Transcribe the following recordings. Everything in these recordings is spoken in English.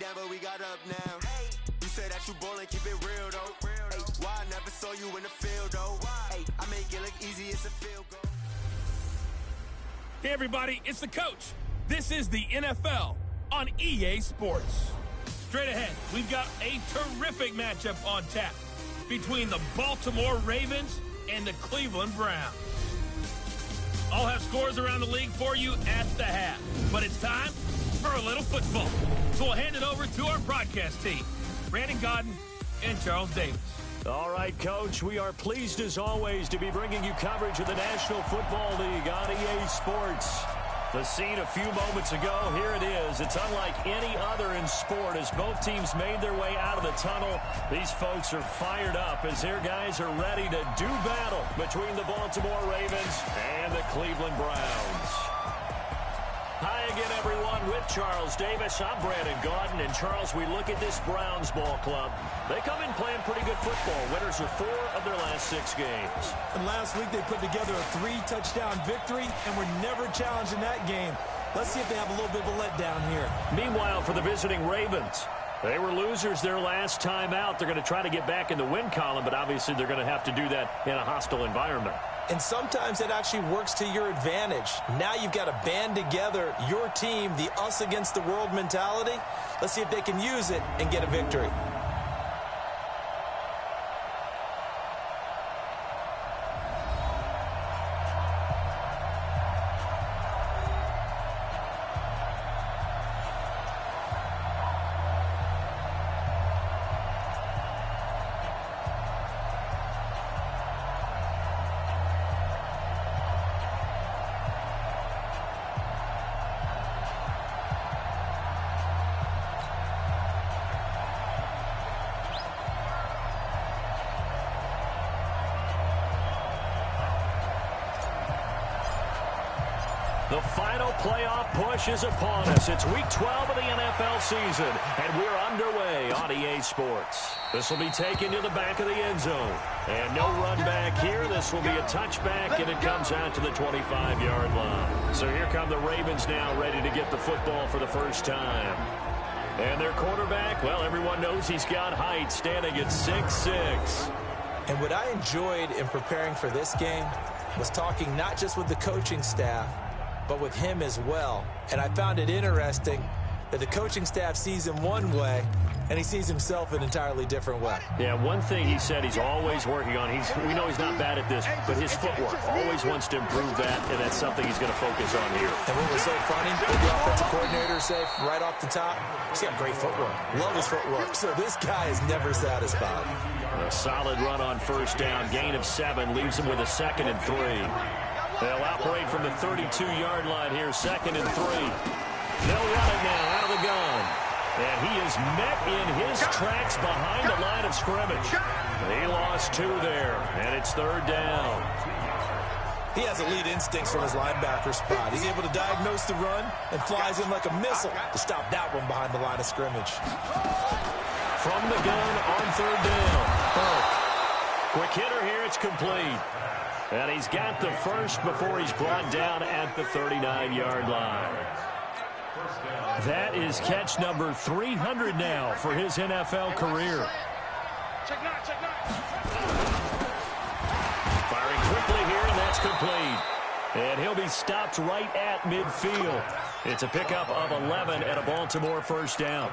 down, but we got up now. You said that you ballin', keep it real though. Hey, why I never saw you in the field though? Hey, I make it look easy, it's a field goal. Hey everybody, it's the coach. This is the NFL on EA Sports. Straight ahead, we've got a terrific matchup on tap between the Baltimore Ravens and the Cleveland Browns. I'll have scores around the league for you at the half, but it's time for a little football. So we'll hand it over to our broadcast team, Brandon Godden and Charles Davis. All right, Coach, we are pleased as always to be bringing you coverage of the National Football League on EA Sports. The scene a few moments ago, here it is. It's unlike any other in sport as both teams made their way out of the tunnel. These folks are fired up as their guys are ready to do battle between the Baltimore Ravens and the Cleveland Browns. Hi again, everyone, with Charles Davis. I'm Brandon Godden, and Charles, we look at this Browns ball club. They come in playing pretty good football. Winners of 4 of their last 6 games. And last week they put together a 3-touchdown victory and were never challenged in that game. Let's see if they have a little bit of a letdown here. Meanwhile, for the visiting Ravens, they were losers their last time out. They're going to try to get back in the win column, but obviously they're going to have to do that in a hostile environment. And sometimes it actually works to your advantage. Now you've got to band together your team, the us against the world mentality. Let's see if they can use it and get a victory. The final playoff push is upon us. It's week 12 of the NFL season, and we're underway on EA Sports. This will be taken to the back of the end zone. And no run back here. This will be a touchback, and it comes out to the 25-yard line. So here come the Ravens now, ready to get the football for the first time. And their quarterback, well, everyone knows he's got height, standing at 6'6". And what I enjoyed in preparing for this game was talking not just with the coaching staff, but with him as well. And I found it interesting that the coaching staff sees him one way, and he sees himself an entirely different way. Yeah, one thing he said he's always working on, we know he's not bad at this, but his footwork, always wants to improve that, and that's something he's going to focus on here. And what was so funny, what the offensive coordinator said right off the top, he's got great footwork. Love his footwork. So this guy is never satisfied. A solid run on first down, gain of 7, leaves him with a 2nd and 3. They'll operate from the 32-yard line here, 2nd and 3. They'll run it now out of the gun. And he is met in his tracks behind the line of scrimmage. He lost 2 there, and it's 3rd down. He has elite instincts from his linebacker spot. He's able to diagnose the run and flies in like a missile to stop that one behind the line of scrimmage. From the gun on 3rd down. Quick hitter here, it's complete. And he's got the first before he's brought down at the 39-yard line. That is catch number 300 now for his NFL career. Firing quickly here, and that's complete. And he'll be stopped right at midfield. It's a pickup of 11 and a Baltimore first down.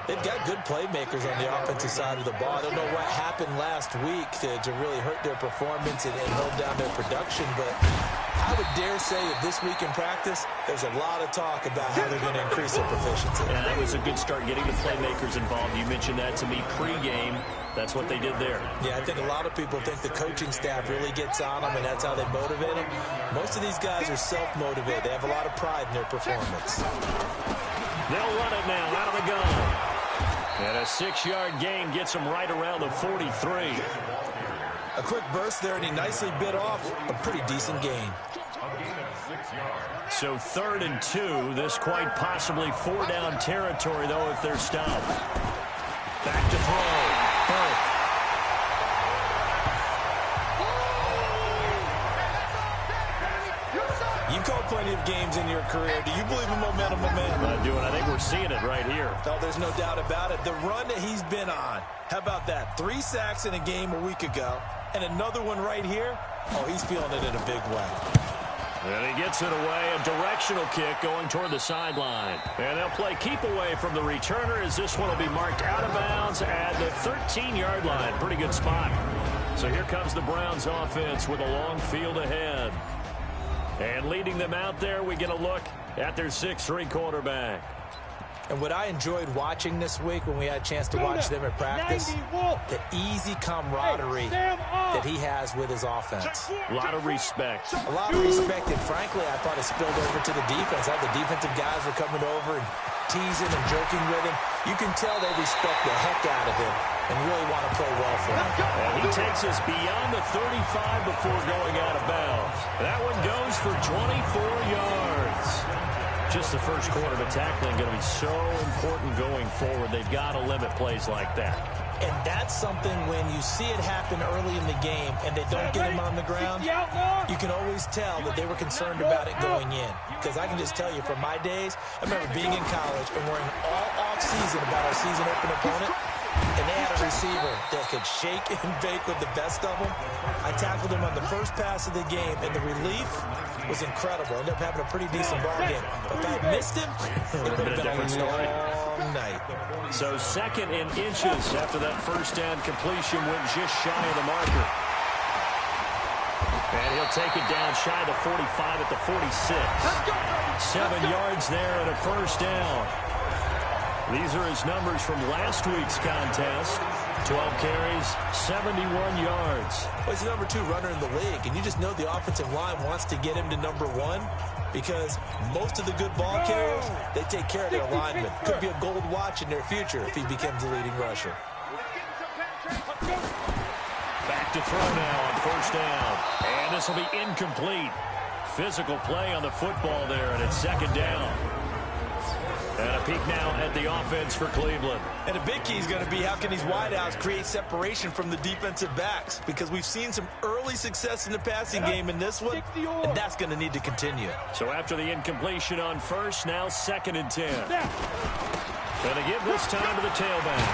They've got good playmakers on the offensive side of the ball. I don't know what happened last week to really hurt their performance and hold down their production, but I would dare say that this week in practice, there's a lot of talk about how they're going to increase their proficiency. And that was a good start, getting the playmakers involved. You mentioned that to me pregame. That's what they did there. Yeah, I think a lot of people think the coaching staff really gets on them, and that's how they motivate them. Most of these guys are self-motivated. They have a lot of pride in their performance. They'll run it now out of the gun. And a 6-yard gain gets him right around the 43. A quick burst there, and he nicely bit off a pretty decent gain. So 3rd and 2. This quite possibly 4-down territory, though, if they're stopped. Back to throw. You call play plenty of games in your career. Do you believe in momentum, my man? I do, and I think we're seeing it right here. Oh, there's no doubt about it. The run that he's been on. How about that? 3 sacks in a game a week ago, and another one right here. Oh, he's feeling it in a big way. And he gets it away, a directional kick going toward the sideline. And they'll play keep away from the returner as this one will be marked out of bounds at the 13-yard line. Pretty good spot. So here comes the Browns offense with a long field ahead. And leading them out there, we get a look at their 6'3" quarterback. And what I enjoyed watching this week when we had a chance to watch them at practice, the easy camaraderie that he has with his offense. A lot of respect. A lot of respect, and frankly, I thought it spilled over to the defense. All the defensive guys were coming over and teasing and joking with him. You can tell they respect the heck out of him and really want to play well for him. And he takes us beyond the 35 before going out of bounds. That one goes for 24 yards. Just the first quarter, but tackling going to be so important going forward. They've got to limit plays like that. And that's something when you see it happen early in the game and they don't get him on the ground, you can always tell that they were concerned about it going in. Because I can just tell you from my days, I remember being in college and worrying all off-season about our season open opponent, and they had a receiver that could shake and bake with the best of them. I tackled him on the first pass of the game, and the relief was incredible. Ended up having a pretty decent ball game. But if I had missed him, it would have been a different story. Long night. So 2nd and inches after that first down completion went just shy of the marker. And he'll take it down shy of the 45 at the 46. 7 yards there and a first down. These are his numbers from last week's contest. 12 carries, 71 yards. Well, he's the number 2 runner in the league, and you just know the offensive line wants to get him to number 1 because most of the good ball carriers, they take care of their linemen. Could be a gold watch in their future if he becomes the leading rusher. Back to throw now on first down. And this will be incomplete. Physical play on the football there, and it's 2nd down. And a peek now at the offense for Cleveland. And a big key is going to be how can these wideouts create separation from the defensive backs, because we've seen some early success in the passing game in this one, and that's going to need to continue. So after the incompletion on first, now 2nd and 10. Going to give this time to the tailback.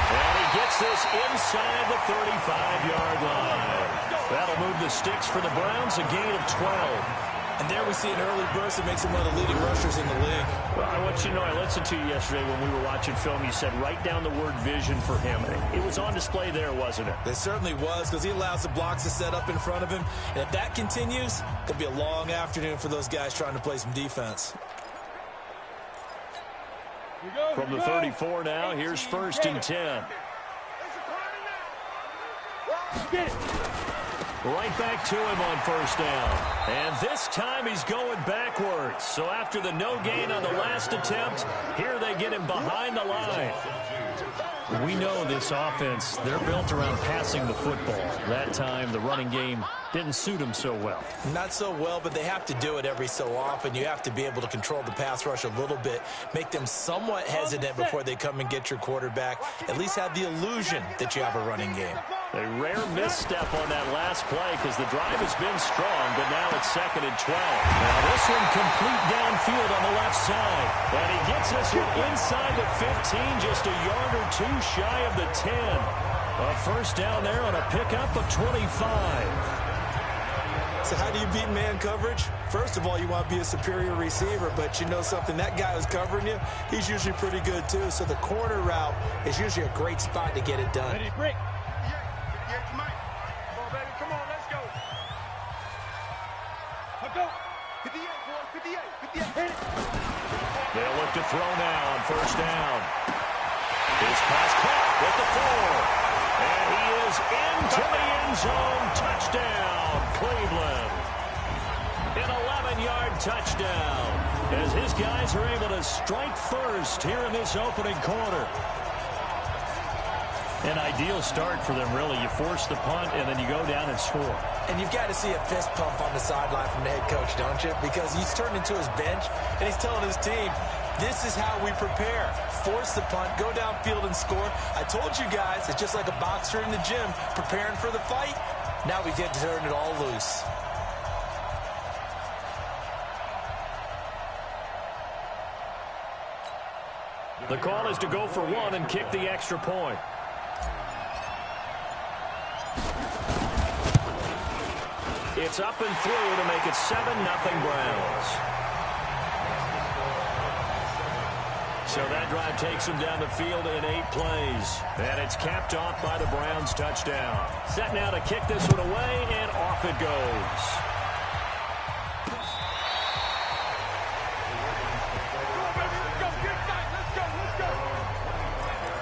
And he gets this inside the 35-yard line. That'll move the sticks for the Browns, a gain of 12. And there we see an early burst that makes him one of the leading rushers in the league. Well, I want you to know, I listened to you yesterday when we were watching film. You said write down the word vision for him. It was on display there, wasn't it? It certainly was, because he allows the blocks to set up in front of him. And if that continues, it could be a long afternoon for those guys trying to play some defense. From the 34 now, here's 1st and 10. Right back to him on first down. And this time he's going backwards. So after the no gain on the last attempt, here they get him behind the line. We know this offense, they're built around passing the football. That time, the running game didn't suit him so well. Not so well, but they have to do it every so often. You have to be able to control the pass rush a little bit, make them somewhat hesitant before they come and get your quarterback, at least have the illusion that you have a running game. A rare misstep on that last play because the drive has been strong, but now it's 2nd and 12. Now this one complete downfield on the left side. And he gets this one inside the 15, just a yard or 2 shy of the 10. A first down there on a pickup of 25. So how do you beat man coverage? First of all, you want to be a superior receiver, but you know something, that guy who's covering you, he's usually pretty good too. So the corner route is usually a great spot to get it done. Ready, break. Come on, baby. Come on, let's go. Let's go. 58, boy. 58. They'll look to throw now on first down. His pass caught with the 4. And he is into the end zone. Touchdown, Cleveland. An 11-yard touchdown as his guys are able to strike first here in this opening quarter. An ideal start for them, really. You force the punt, and then you go down and score. And you've got to see a fist pump on the sideline from the head coach, don't you? Because he's turned into his bench, and he's telling his team, this is how we prepare. Force the punt, go downfield and score. I told you guys, it's just like a boxer in the gym preparing for the fight. Now we get to turn it all loose. The call is to go for one and kick the extra point. It's up and through to make it 7-0 Browns. So that drive takes them down the field in 8 plays. And it's capped off by the Browns touchdown. Set now to kick this one away, and off it goes.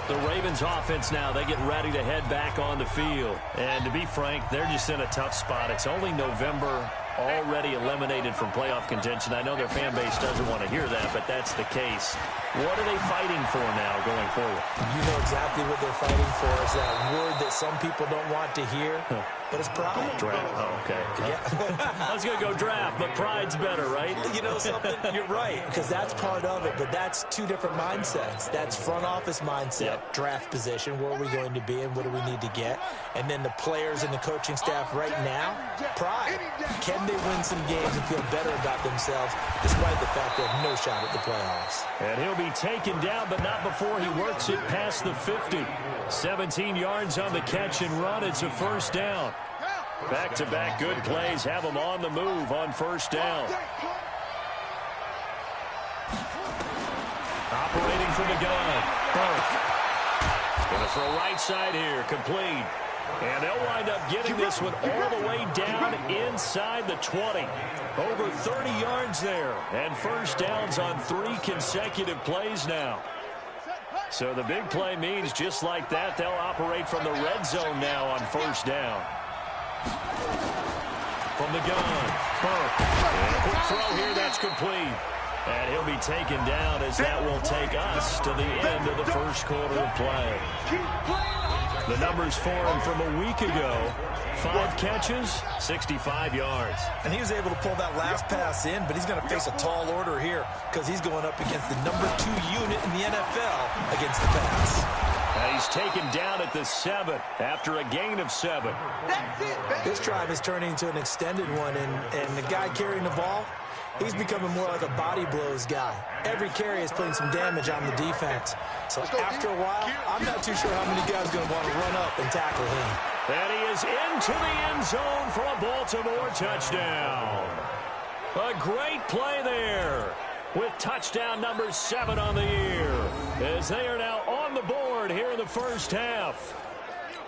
The Ravens offense now, they get ready to head back on the field. And to be frank, they're just in a tough spot. It's only November, already eliminated from playoff contention. I know their fan base doesn't want to hear that, but that's the case. What are they fighting for now going forward? You know exactly what they're fighting for. Is that word that some people don't want to hear, but it's pride. Draft. Oh, okay. Yeah. I was going to go draft, but pride's better, right? You know something? You're right, because that's part of it, but that's 2 different mindsets. That's front office mindset, draft position, where are we going to be and what do we need to get? And then the players and the coaching staff right now, pride. Can they win some games and feel better about themselves despite the fact they have no shot at the playoffs? And he'll be taken down, but not before he works it past the 50. 17 yards on the catch and run. It's a first down. Back-to-back good plays have them on the move on first down. Operating from the gun. Going to throw right side here. Complete. And they'll wind up getting this one all the way down inside the 20. Over 30 yards there. And first downs on 3 consecutive plays now. So the big play means just like that, they'll operate from the red zone now on first down. From the gun. And a quick throw here, that's complete. And he'll be taken down as that will take us to the end of the first quarter of play. The numbers for him from a week ago. 5 catches, 65 yards. And he was able to pull that last pass in, but he's going to face a tall order here because he's going up against the number 2 unit in the NFL against the pass. And he's taken down at the 7 after a gain of 7. This drive is turning into an extended one, and the guy carrying the ball, he's becoming more like a body blows guy. Every carry is putting some damage on the defense. So after a while, I'm not too sure how many guys are going to want to run up and tackle him. And he is into the end zone for a Baltimore touchdown. A great play there with touchdown number 7 on the year as they are now on the board here in the first half.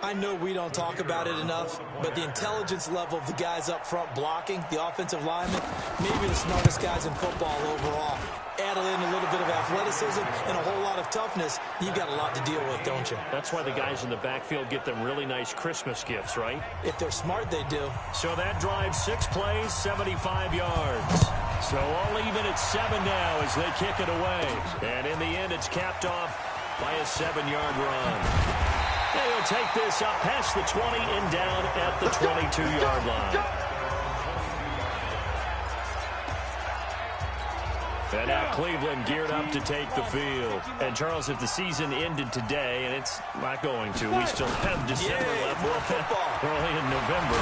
I know we don't talk about it enough, but the intelligence level of the guys up front blocking, the offensive linemen, maybe the smartest guys in football overall. Add in a little bit of athleticism and a whole lot of toughness, you got a lot to deal with, don't you? That's why the guys in the backfield get them really nice Christmas gifts, right? If they're smart, they do. So that drive, 6 plays, 75 yards. So all even at 7 now as they kick it away. And in the end, it's capped off by a 7-yard run. And he'll take this up past the 20 and down at the 22-yard line. And now Cleveland geared up to take the field. And, Charles, if the season ended today, and it's not going to, we still have December left. Early in November.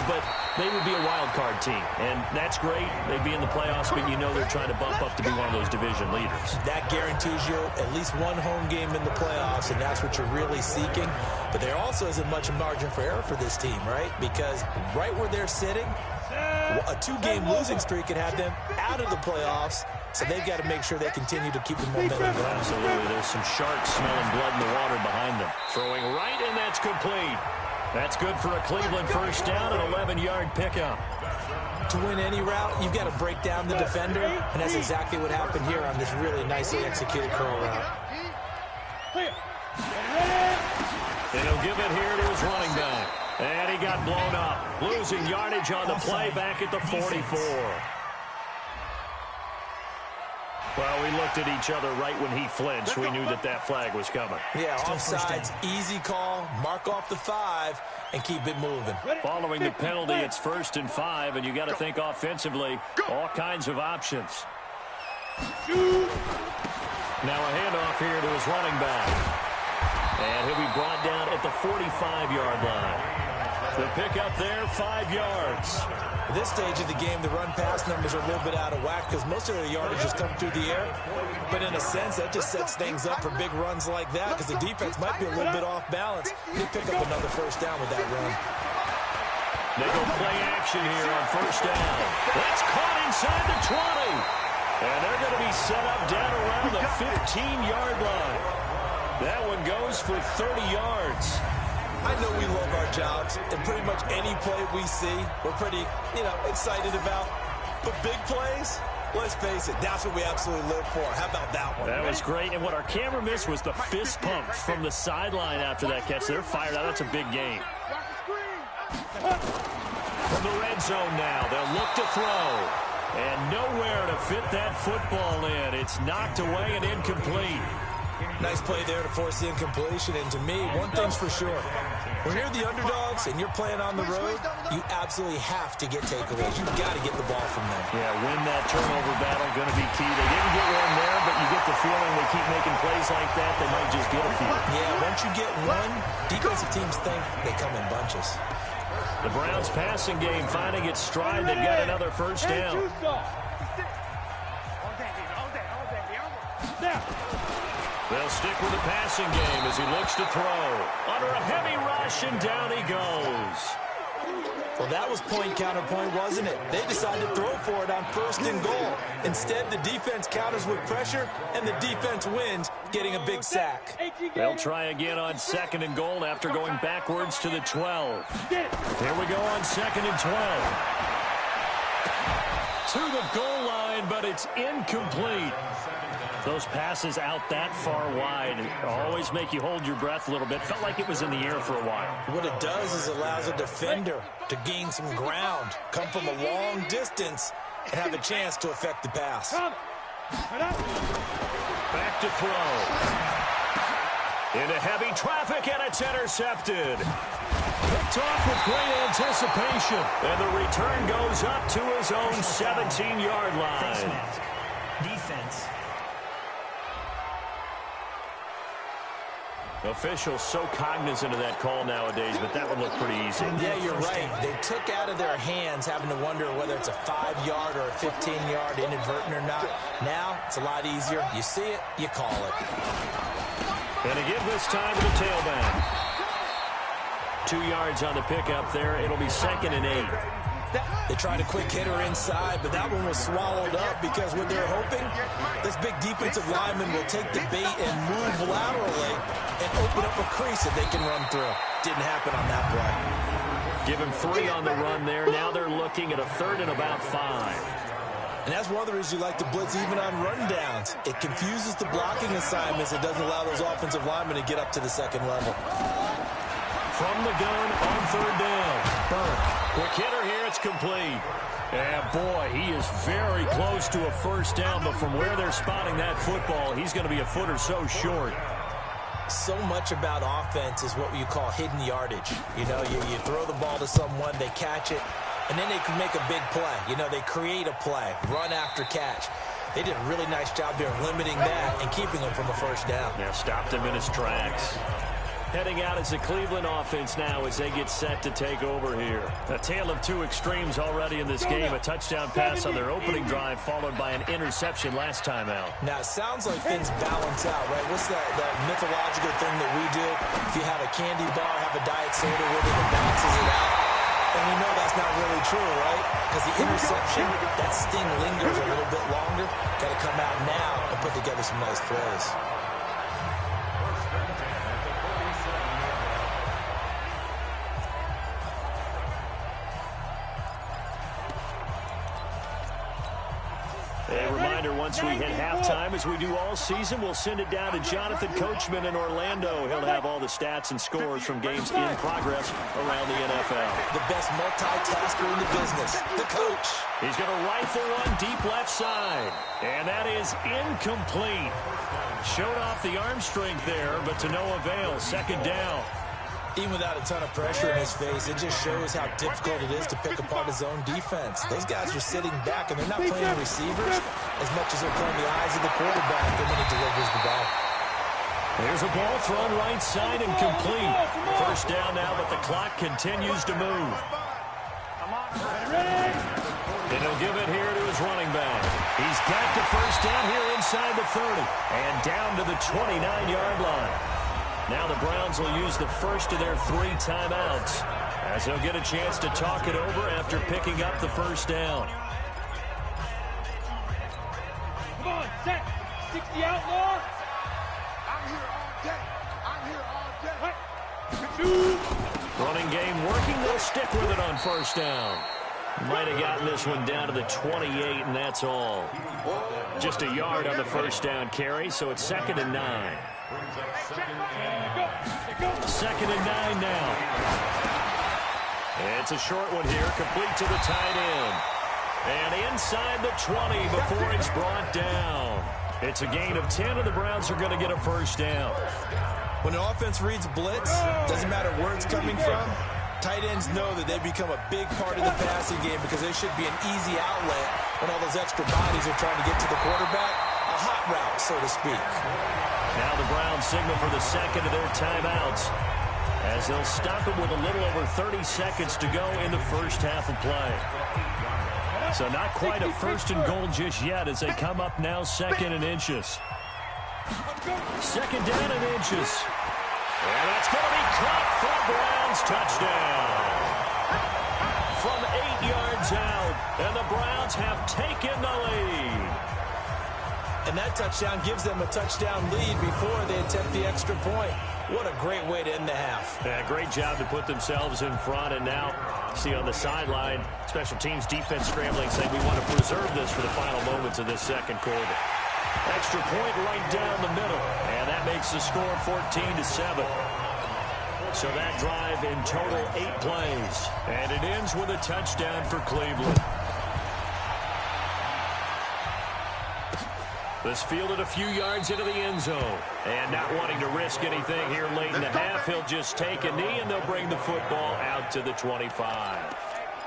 But they would be a wild card team. And that's great. They'd be in the playoffs, but you know they're trying to bump up to be one of those division leaders. That guarantees you at least one home game in the playoffs, and that's what you're really seeking. But there also isn't much margin for error for this team, right? Because right where they're sitting, a 2-game losing streak could have them out of the playoffs. So they've got to make sure they continue to keep the momentum going. Absolutely. There's some sharks smelling blood in the water behind them. Throwing right, and that's complete. That's good for a Cleveland first down, an 11-yard pickup. To win any route, you've got to break down the defender, and that's exactly what happened here on this really nicely executed curl route. And he'll give it here to his running back. And he got blown up. Losing yardage on the play back at the 44. Well, we looked at each other right when he flinched. We knew that that flag was coming. Yeah, offsides, easy call, mark off the 5, and keep it moving. Following the penalty, it's 1st and 5, and you got to think offensively, all kinds of options. Now a handoff here to his running back. And he'll be brought down at the 45-yard line. The pickup there, 5 yards. At this stage of the game, the run-pass numbers are a little bit out of whack because most of the yardage has come through the air. But in a sense, that just sets things up for big runs like that because the defense might be a little bit off balance. They pick up another first down with that run. They go play action here on first down. That's caught inside the 20. And they're going to be set up down around the 15-yard line. That one goes for 30 yards. I know we love our jobs, and pretty much any play we see, we're pretty, excited about. But big plays, let's face it, that's what we absolutely live for. How about that one? That was great, and what our camera missed was the fist pump from the sideline after that catch. They're fired out. That's a big game. From the red zone now, they'll look to throw. And nowhere to fit that football in. It's knocked away and incomplete. Nice play there to force the incompletion. And to me, one thing's for sure. When you're the underdogs and you're playing on the road, you absolutely have to get takeaways. You've got to get the ball from there. Yeah, win that turnover battle, going to be key. They didn't get one there, but you get the feeling they keep making plays like that, they might just get a few. Yeah, once you get one, defensive teams think they come in bunches. The Browns passing game finding its stride. They've got another first down. They'll stick with the passing game as he looks to throw. Under a heavy rush, and down he goes. Well, that was point counterpoint, wasn't it? They decided to throw for it on 1st and goal. Instead, the defense counters with pressure, and the defense wins, getting a big sack. They'll try again on 2nd and goal after going backwards to the 12. Here we go on 2nd and 12. To the goal line, but it's incomplete. Those passes out that far wide always make you hold your breath a little bit. Felt like it was in the air for a while. What it does is allows a defender to gain some ground, come from a long distance, and have a chance to affect the pass. Back to throw. Into heavy traffic, and it's intercepted. Picked off with great anticipation. And the return goes up to his own 17-yard line. Defense. Officials so cognizant of that call nowadays, but that would look pretty easy. Yeah, you're right. They took out of their hands having to wonder whether it's a 5-yard or a 15-yard inadvertent or not. Now, it's a lot easier. You see it, you call it. And again this time to the tailback. 2 yards on the pickup there. It'll be 2nd and 8. They tried a quick hitter inside, but that one was swallowed up because what they're hoping, this big defensive lineman will take the bait and move laterally and open up a crease that they can run through. Didn't happen on that play. Give him 3 on the run there. Now they're looking at a 3rd and about 5. And that's one of the reasons you like to blitz even on rundowns. It confuses the blocking assignments. It doesn't allow those offensive linemen to get up to the 2nd level. From the gun on 3rd down. Burke. Quick hitter here. It's complete. And boy, he is very close to a first down, but from where they're spotting that football, he's going to be a foot or so short. So much about offense is what you call hidden yardage. You throw the ball to someone, they catch it, and then they can make a big play. They create a play, run after catch. They did a really nice job there of limiting that and keeping him from a first down. Yeah, stopped him in his tracks. Heading out as the Cleveland offense now as they get set to take over here. A tale of two extremes already in this game. A touchdown pass on their opening drive followed by an interception last time out. Now, it sounds like things balance out, right? What's that mythological thing that we do? If you have a candy bar, have a diet soda with it, it balances it out. And we know that's not really true, right? Because the interception, that sting lingers a little bit longer. Got to come out now and put together some nice plays. A reminder, once we hit halftime, as we do all season, we'll send it down to Jonathan Coachman in Orlando. He'll have all the stats and scores from games in progress around the NFL. The best multitasker in the business, the coach. He's going to rifle one deep left side, and that is incomplete. Showed off the arm strength there, but to no avail. 2nd down. Even without a ton of pressure in his face, it just shows how difficult it is to pick apart his own defense. Those guys are sitting back, and they're not playing the receivers as much as they're playing the eyes of the quarterback and when he delivers the ball. There's a ball thrown right side and complete. First down now, but the clock continues to move. And he'll give it here to his running back. He's got the first down here inside the 30 and down to the 29-yard line. Now the Browns will use the first of their 3 timeouts as they'll get a chance to talk it over after picking up the first down. Come on, set. 60 outlaw. I'm here all day. I'm here all day. Running game working. They'll stick with it on first down. Might have gotten this one down to the 28, and that's all. Just a yard on the first down carry, so it's 2nd and 9. 2nd and 9 now. It's a short one here, complete to the tight end. And inside the 20 before it's brought down. It's a gain of 10, and the Browns are going to get a first down. When an offense reads blitz, doesn't matter where it's coming from, tight ends know that they become a big part of the passing game because they should be an easy outlet when all those extra bodies are trying to get to the quarterback. A hot route, so to speak. Now the Browns signal for the second of their timeouts as they'll stop it with a little over 30 seconds to go in the first half of play. So not quite a first and goal just yet as they come up now 2nd and inches. 2nd down and inches. And that's going to be caught for a Browns touchdown. From 8 yards out, and the Browns have taken the lead. And that touchdown gives them a touchdown lead before they attempt the extra point. What a great way to end the half. Yeah, great job to put themselves in front. And now, see on the sideline, special teams defense scrambling, saying we want to preserve this for the final moments of this second quarter. Extra point right down the middle. And that makes the score 14-7. So that drive in total 8 plays. And it ends with a touchdown for Cleveland. This fielded a few yards into the end zone. And not wanting to risk anything here late in the half, he'll just take a knee and they'll bring the football out to the 25.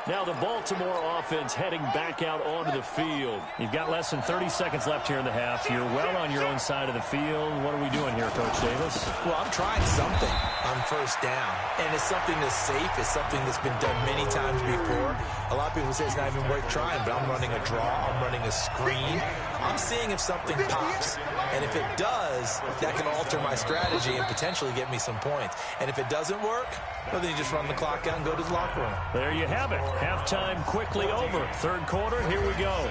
Now the Baltimore offense heading back out onto the field. You've got less than 30 seconds left here in the half. You're well on your own side of the field. What are we doing here, Coach Davis? Well, I'm trying something on first down. And it's something that's safe. It's something that's been done many times before. A lot of people say it's not even worth trying, but I'm running a draw. I'm running a screen. I'm seeing if something pops. And if it does, that can alter my strategy and potentially get me some points. And if it doesn't work, well, then you just run the clock out and go to the locker room. There you have it. Halftime quickly over. Third quarter, here we go.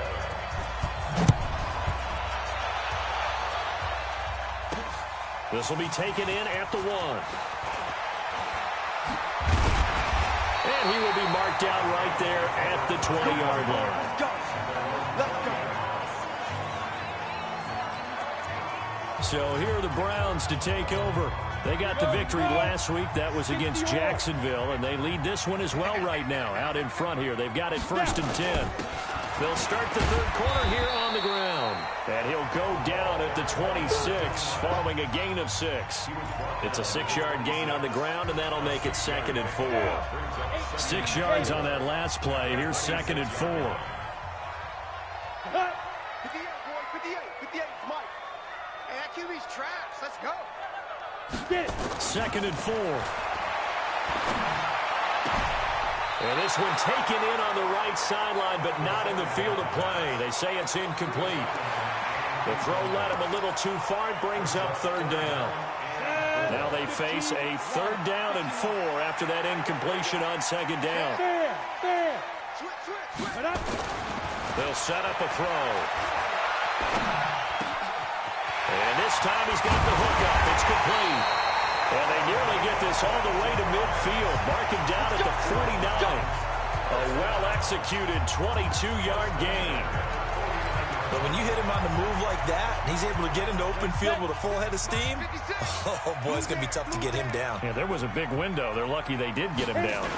This will be taken in at the 1. And he will be marked down right there at the 20-yard line. So here are the Browns to take over. They got the victory last week. That was against Jacksonville, and they lead this one as well right now. Out in front here, they've got it 1st and 10. They'll start the third quarter here on the ground. And he'll go down at the 26 following a gain of 6. It's a 6-yard gain on the ground, and that'll make it 2nd and 4. 6 yards on that last play. Here's 2nd and 4. 58, boy, 58, Mike. Hey, that QB's trash. Let's go. 2nd and 4. And this one taken in on the right sideline, but not in the field of play. They say it's incomplete. The throw led him a little too far. It brings up 3rd down. Now they face a 3rd down and 4 after that incompletion on 2nd down. They'll set up a throw. And this time he's got the hook up. It's complete. And they nearly get this all the way to midfield. Mark him down at the 49. A well-executed 22-yard gain. But when you hit him on the move like that, and he's able to get into open field with a full head of steam, oh, boy, it's going to be tough to get him down. Yeah, there was a big window. They're lucky they did get him down.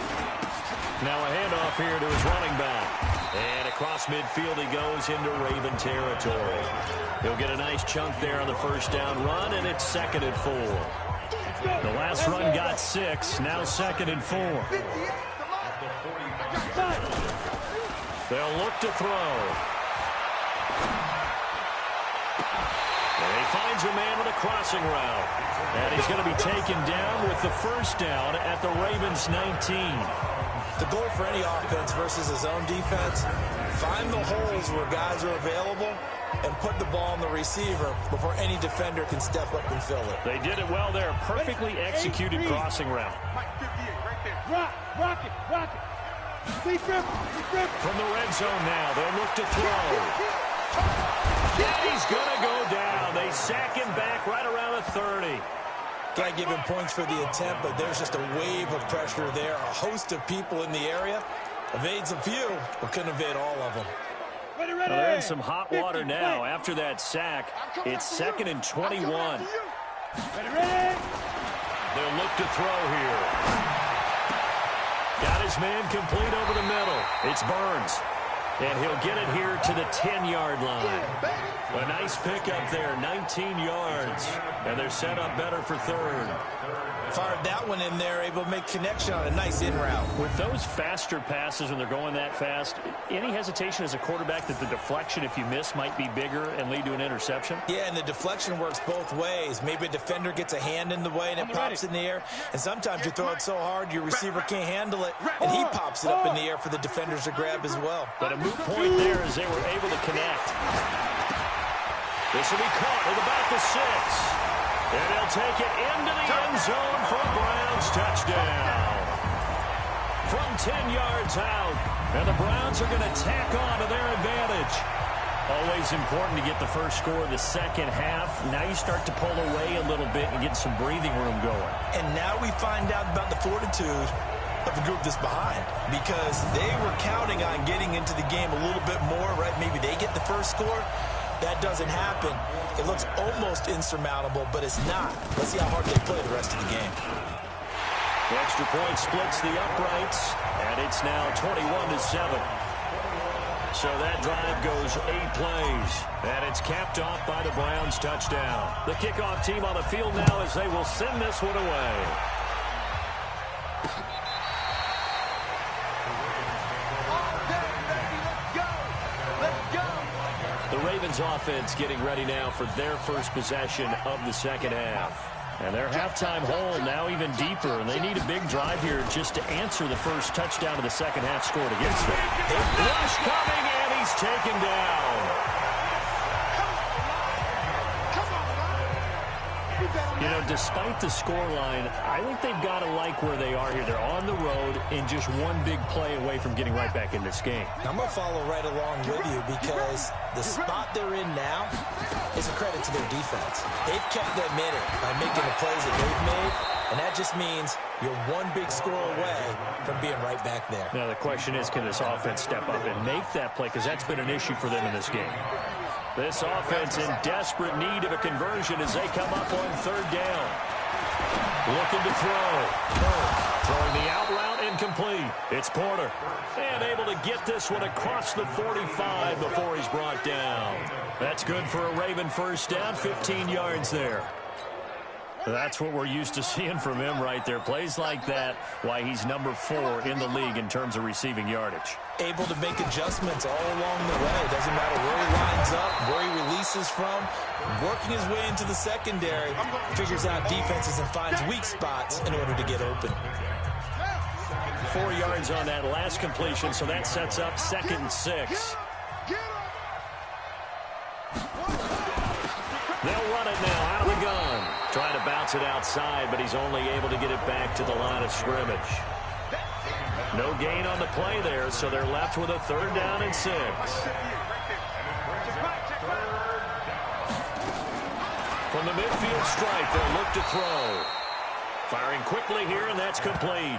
Now a handoff here to his running back. And across midfield he goes into Raven territory. He'll get a nice chunk there on the first down run, and it's 2nd and 4. The last run got 6, now 2nd and 4. They'll look to throw. And he finds a man with a crossing route. And he's going to be taken down with the first down at the Ravens 19. The goal for any offense versus his own defense, find the holes where guys are available and put the ball on the receiver before any defender can step up and fill it. They did it well there. Perfectly executed crossing route. Rock it. From the red zone now, they'll look to throw. Yeah, he's going to go down. They sack him back right around the 30. Can't give him points for the attempt, but there's just a wave of pressure there. A host of people in the area. Evades a few, but couldn't evade all of them. Ready. Well, they're in some hot water now. After that sack, it's 2nd and 21. Ready. They'll look to throw here. Got his man complete over the middle. It's Burns. And he'll get it here to the 10-yard line. A nice pickup there, 19 yards. And they're set up better for third. Fired that one in there, able to make connection on a nice in route. With those faster passes when they're going that fast, any hesitation as a quarterback that the deflection, if you miss, might be bigger and lead to an interception? Yeah, and the deflection works both ways. Maybe a defender gets a hand in the way and it pops in the air. And sometimes you throw it so hard your receiver can't handle it, and he pops it up in the air for the defenders to grab as well. But a moot point there as they were able to connect. This will be caught at about the 6. And he'll take it into the end zone for a Browns touchdown. From 10 yards out. And the Browns are going to tack on to their advantage. Always important to get the first score of the second half. Now you start to pull away a little bit and get some breathing room going. And now we find out about the fortitude of the group that's behind. Because they were counting on getting into the game a little bit more, right? Maybe they get the first score. That doesn't happen. It looks almost insurmountable, but it's not. Let's see how hard they play the rest of the game. The extra point splits the uprights, and it's now 21-7. So that drive goes 8 plays, and it's capped off by the Browns touchdown. The kickoff team on the field now as they will send this one away. The Ravens offense getting ready now for their first possession of the second half. And their halftime hole now even deeper, and they need a big drive here just to answer the first touchdown of the second half scored against them. Rush coming, and he's taken down. You know, despite the scoreline, I think they've got to like where they are here. They're on the road and just one big play away from getting right back in this game. I'm going to follow right along with you because the spot they're in now is a credit to their defense. They've kept them in it by making the plays that they've made, and that just means you're one big score away from being right back there. Now the question is, can this offense step up and make that play? Because that's been an issue for them in this game. This offense in desperate need of a conversion as they come up on third down. Looking to throw. Throwing the out route incomplete. It's Porter. And able to get this one across the 45 before he's brought down. That's good for a Raven first down, 15 yards there. That's what we're used to seeing from him right there. Plays like that, why he's number 4 in the league in terms of receiving yardage. Able to make adjustments all along the way. Doesn't matter where he lines up, where he releases from. Working his way into the secondary, figures out defenses and finds weak spots in order to get open. 4 yards on that last completion, so that sets up 2nd and 6. They'll run it now out of the gun. Trying to bounce it outside, but he's only able to get it back to the line of scrimmage. No gain on the play there, so they're left with a 3rd down and 6. From the midfield stripe, they'll look to throw. Firing quickly here, and that's complete.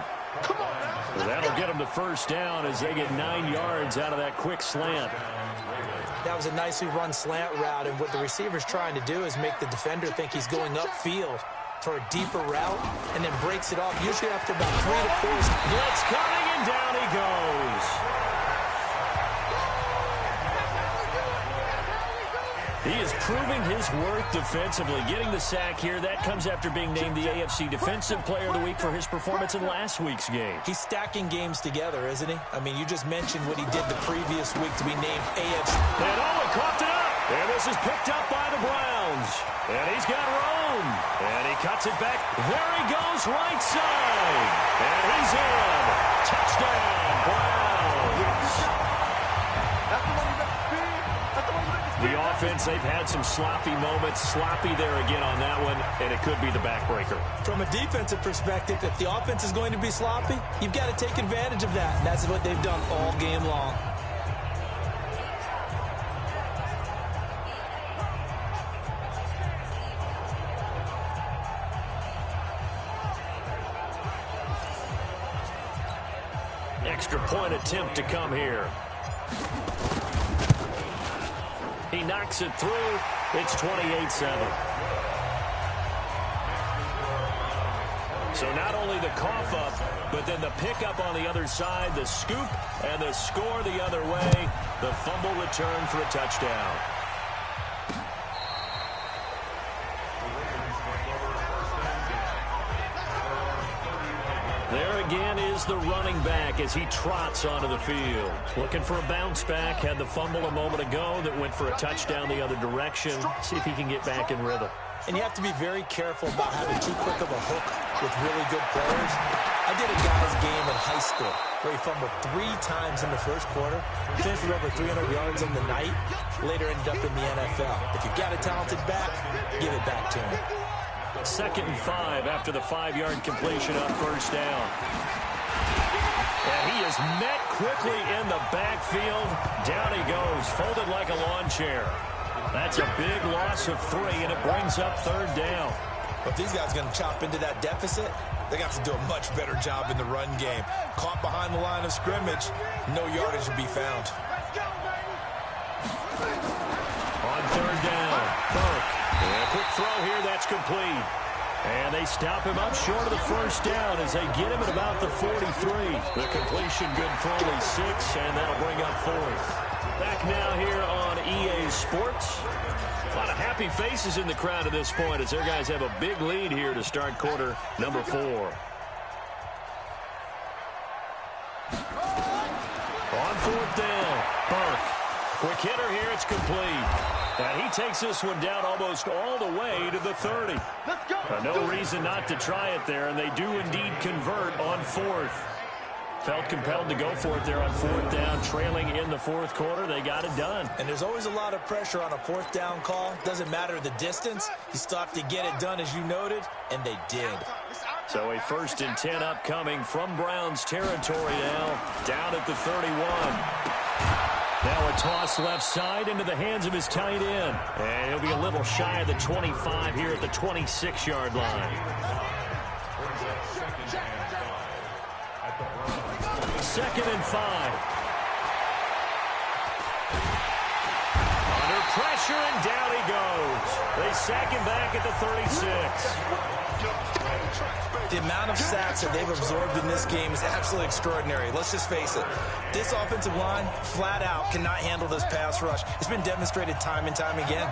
That'll get them the first down as they get 9 yards out of that quick slant. That was a nicely run slant route, and what the receiver's trying to do is make the defender think he's going upfield for a deeper route, and then breaks it off, usually after about 3 to 4. Blitz coming, and down he goes. He is proving his worth defensively. Getting the sack here, that comes after being named the AFC Defensive Player of the Week for his performance in last week's game. He's stacking games together, isn't he? I mean, you just mentioned what he did the previous week to be named AFC. And he coughed it up. And this is picked up by the Browns. And he's got room. And he cuts it back. There he goes, right side. And he's in. Touchdown, Browns. The offense, they've had some sloppy moments. Sloppy there again on that one, and it could be the backbreaker. From a defensive perspective, if the offense is going to be sloppy, you've got to take advantage of that. And that's what they've done all game long. Extra point attempt to come here. He knocks it through. It's 28-7. So not only the cough up, but then the pickup on the other side, the scoop, and the score the other way. The fumble return for a touchdown. There again is the running back as he trots onto the field. Looking for a bounce back. Had the fumble a moment ago that went for a touchdown the other direction. See if he can get back in rhythm. And you have to be very careful about having too quick of a hook with really good players. I did a guy's game in high school where he fumbled 3 times in the first quarter, finished with over 300 yards on the night, later ended up in the NFL. If you've got a talented back, give it back to him. 2nd and 5 after the 5-yard completion on first down. And he is met quickly in the backfield. Down he goes, folded like a lawn chair. That's a big loss of 3, and it brings up 3rd down. If these guys are going to chop into that deficit, they're going to have to do a much better job in the run game. Caught behind the line of scrimmage, no yardage will be found. On 3rd down, Burke. And a quick throw here, that's complete. And they stop him up short of the first down as they get him at about the 43. The completion good for only 6, and that'll bring up 4th. Back now here on EA Sports. A lot of happy faces in the crowd at this point as their guys have a big lead here to start quarter number 4. On 4th down, Burke. Quick hitter here, it's complete. And he takes this one down almost all the way to the 30. No reason not to try it there, and they do indeed convert on 4th. Felt compelled to go for it there on 4th down, trailing in the 4th quarter. They got it done. And there's always a lot of pressure on a 4th down call. Doesn't matter the distance. You still have to get it done, as you noted, and they did. So a 1st and 10 upcoming from Browns territory now, down at the 31. Now a toss left side into the hands of his tight end. And he'll be a little shy of the 25 here at the 26-yard line. 2nd and 5. Under pressure, and down he goes. They sack him back at the 36. The amount of sacks that they've absorbed in this game is absolutely extraordinary. Let's just face it. This offensive line, flat out, cannot handle this pass rush. It's been demonstrated time and time again.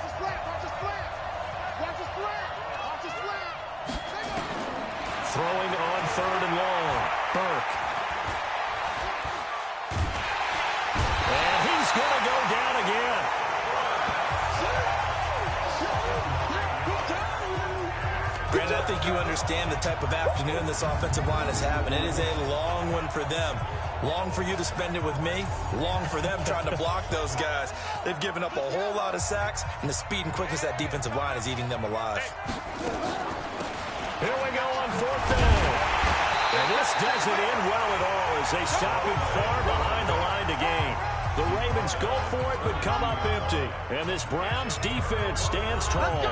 Throwing on 3rd and long. Burke. And he's going to go down again. Brandon, I think you understand the type of afternoon this offensive line is having. It is a long one for them. Long for you to spend it with me. Long for them trying to block those guys. They've given up a whole lot of sacks, and the speed and quickness of that defensive line is eating them alive. Here we go on 4th down. And this doesn't end well at all as they stop him far behind the line to gain. The Ravens go for it but come up empty. And this Browns defense stands tall.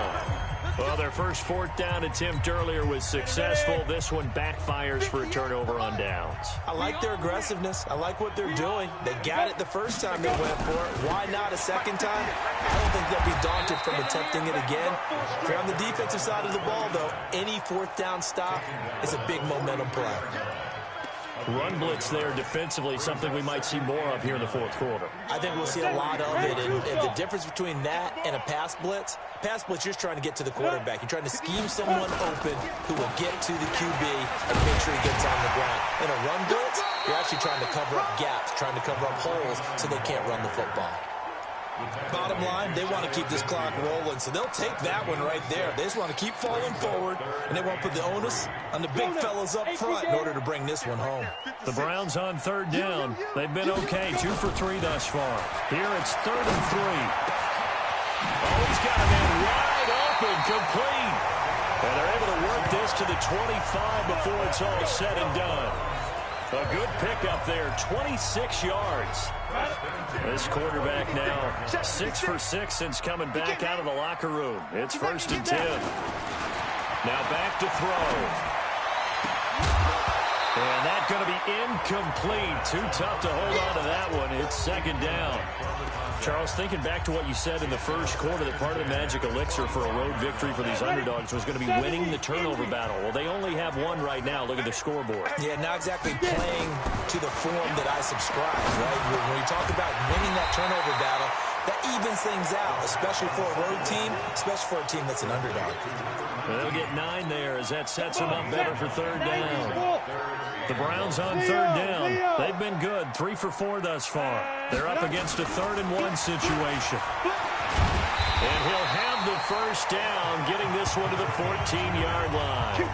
Well, their first 4th down attempt earlier was successful. This one backfires for a turnover on downs. I like their aggressiveness. I like what they're doing. They got it the first time they went for it. Why not a second time? I don't think they'll be daunted from attempting it again. If you're on the defensive side of the ball, though, any 4th down stop is a big momentum play. Run blitz there defensively, something we might see more of here in the 4th quarter. I think we'll see a lot of it, and the difference between that and a pass blitz, you're just trying to get to the quarterback. You're trying to scheme someone open who will get to the QB and make sure he gets on the ground. In a run blitz, you're actually trying to cover up gaps, trying to cover up holes so they can't run the football. Bottom line, they want to keep this clock rolling, so they'll take that one right there. They just want to keep falling forward, and they want to put the onus on the big fellas up front in order to bring this one home. The Browns on third down. They've been okay, 2 for 3 thus far. Here it's 3rd and 3. Oh, he's got a man wide open, complete. And they're able to work this to the 25 before it's all said and done. A good pickup there, 26 yards. This quarterback now 6 for 6 since coming back out of the locker room. It's 1st and 10. Now back to throw. And that's going to be incomplete. Too tough to hold on to that one. It's 2nd down. Charles, thinking back to what you said in the first quarter, that part of the magic elixir for a road victory for these underdogs was going to be winning the turnover battle. Well, they only have one right now. Look at the scoreboard. Yeah, not exactly playing to the form that I subscribe, right? When you talk about winning that turnover battle, that evens things out, especially for a road team, especially for a team that's an underdog. Well, they'll get 9 there as that sets them up better for 3rd down. The Browns on 3rd down. They've been good, 3 for 4 thus far. They're up against a 3rd and 1 situation. And he'll have the 1st down, getting this one to the 14-yard line.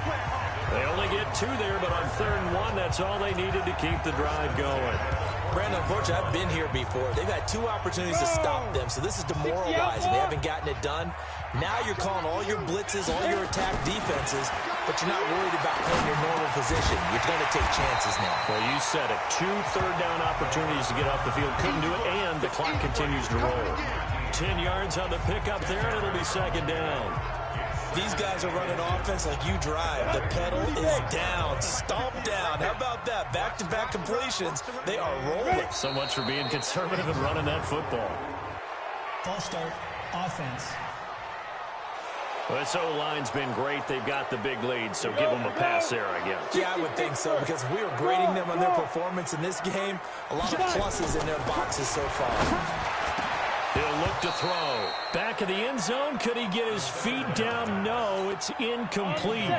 They only get 2 there, but on 3rd and 1, that's all they needed to keep the drive going. Brandon, unfortunately, I've been here before. They've had 2 opportunities to stop them, so this is demoralizing. They haven't gotten it done. Now you're calling all your blitzes, all your attack defenses, but you're not worried about playing your normal position. You're going to take chances now. Well, you said it. 2 third-down opportunities to get off the field. Couldn't do it, and the clock continues to roll. 10 yards on the pickup there, and it'll be 2nd down. These guys are running offense like you drive. The pedal is down, stomp down. How about that? Back-to-back completions. They are rolling. So much for being conservative and running that football. False start, offense. Well, this O-line's been great. They've got the big lead, so give them a pass there, I guess. Yeah, I would think so, because we were grading them on their performance in this game. A lot of pluses in their boxes so far. He'll look to throw. Back of the end zone. Could he get his feet down? No, it's incomplete.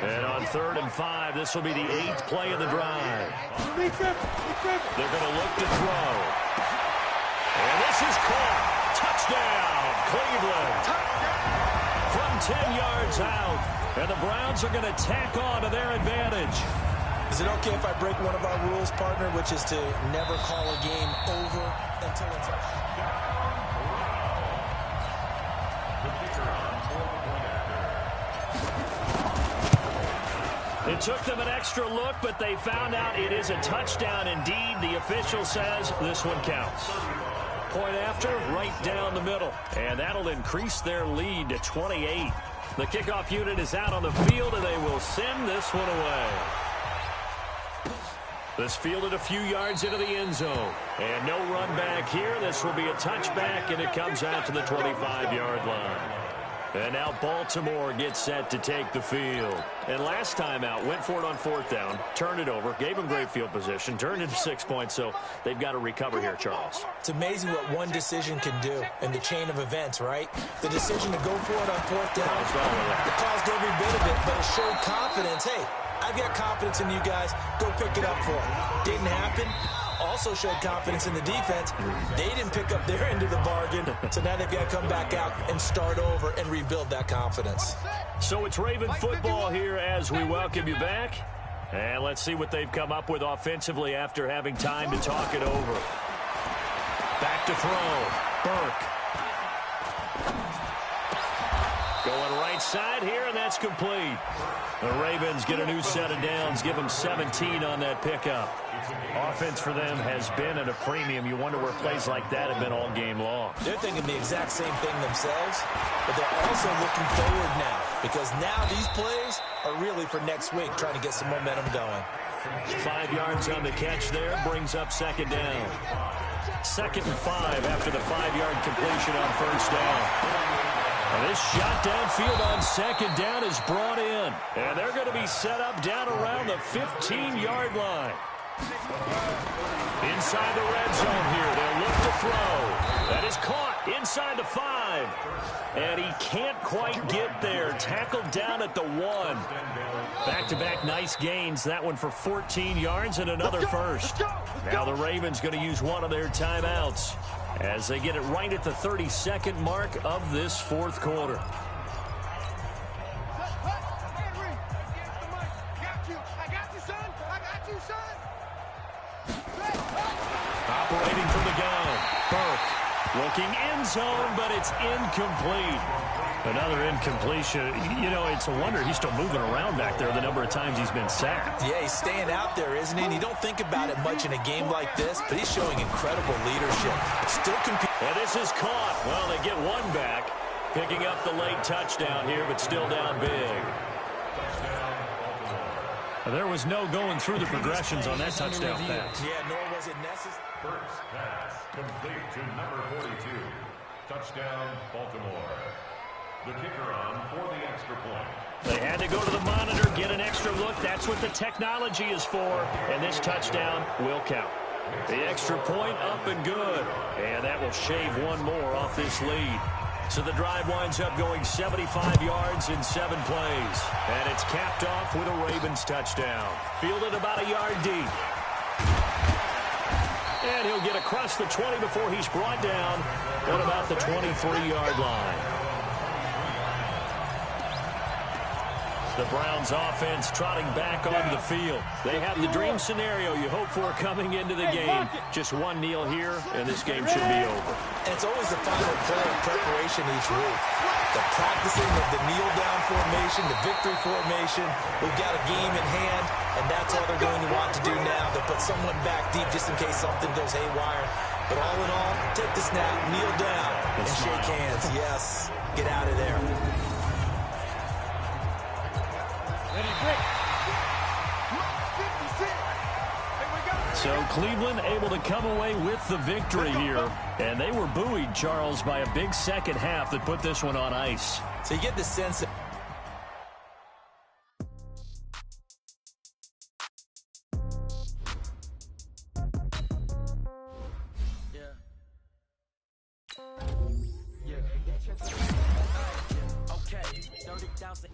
And on 3rd and 5, this will be the 8th play of the drive. They're going to look to throw. And this is caught. Touchdown, Cleveland. From 10 yards out. And the Browns are going to tack on to their advantage. Is it okay if I break one of our rules, partner, which is to never call a game over until it's over? It took them an extra look, but they found out it is a touchdown indeed. The official says this one counts. Point after, right down the middle. And that'll increase their lead to 28. The kickoff unit is out on the field, and they will send this one away. This fielded a few yards into the end zone. And no run back here. This will be a touchback, and it comes out to the 25-yard line. And now Baltimore gets set to take the field. And last time out, went for it on 4th down, turned it over, gave them great field position, turned it to 6 points, so they've got to recover here, Charles. It's amazing what one decision can do in the chain of events, right? The decision to go for it on 4th down, it caused every bit of it, but it showed confidence. Hey, I've got confidence in you guys. Go pick it up for them. Didn't happen. Also showed confidence in the defense. They didn't pick up their end of the bargain, so now they've got to come back out and start over and rebuild that confidence. So it's Raven football here as we welcome you back. And let's see what they've come up with offensively after having time to talk it over. Back to throw. Burke. Going right side here, and that's complete. The Ravens get a new set of downs, give them 17 on that pickup. Offense for them has been at a premium. You wonder where plays like that have been all game long. They're thinking the exact same thing themselves, but they're also looking forward now, because now these plays are really for next week, trying to get some momentum going. 5 yards on the catch there, brings up 2nd down. 2nd and 5 after the 5-yard completion on 1st down. And this shot downfield on 2nd down is brought in. And they're going to be set up down around the 15-yard line. Inside the red zone here. They'll look to throw. That is caught inside the 5. And he can't quite get there. Tackled down at the 1. Back-to-back nice gains. That one for 14 yards and another first. Now the Ravens going to use one of their timeouts as they get it right at the 32nd mark of this fourth quarter. Operating from the gun, Burke looking end zone, but it's incomplete. Another incompletion. You know, it's a wonder he's still moving around back there the number of times he's been sacked. Yeah, he's staying out there, isn't he? And you don't think about it much in a game like this, but he's showing incredible leadership. Still competing. And this is caught. Well, they get one back, picking up the late touchdown here, but still down big. There was no going through the progressions on that touchdown pass. Yeah, nor was it necessary. First pass complete to number 42. Touchdown, Baltimore. The kicker on for the extra point. They had to go to the monitor, get an extra look. That's what the technology is for. And this touchdown will count. The extra point up and good. And that will shave one more off this lead. So the drive winds up going 75 yards in 7 plays. And it's capped off with a Ravens touchdown. Fielded about a yard deep. And he'll get across the 20 before he's brought down at about the 23-yard line. The Browns offense trotting back onto the field. They have the dream scenario you hope for coming into the game. Just one kneel here, and this game should be over. And it's always the final play of preparation each week. The practicing of the kneel-down formation, the victory formation. We've got a game in hand, and that's all they're going to want to do now. They'll put someone back deep just in case something goes haywire. But all in all, take the snap, kneel down, and shake hands. Yes, get out of there. So Cleveland able to come away with the victory here. And they were buoyed, Charles, by a big second half that put this one on ice. So you get the sense that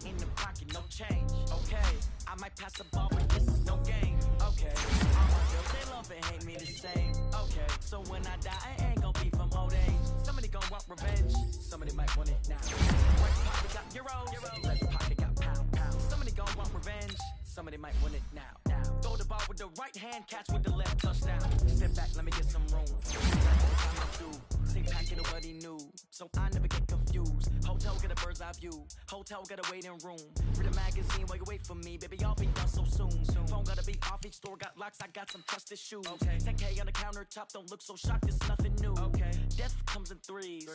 in the pocket, no change. Okay, I might pass the ball, but this is no game. Okay, all my girls, they love and hate me the same. Okay, so when I die, I ain't gonna be from old age. Somebody gonna want revenge, somebody might want it now. Right pocket got euros, left pocket got pound. Somebody gonna want revenge, somebody might want it now. Throw the ball with the right hand, catch with the left, touchdown. Step back, let me get some room. Same packet of what he knew, so I never get confused. Hotel get a bird's eye view, hotel got a waiting room. Read a magazine while you wait for me, baby, I'll be done so soon. Phone gotta be off, each store got locks, I got some trusted shoes. 10K on the countertop, don't look so shocked, it's nothing new. Death comes in threes.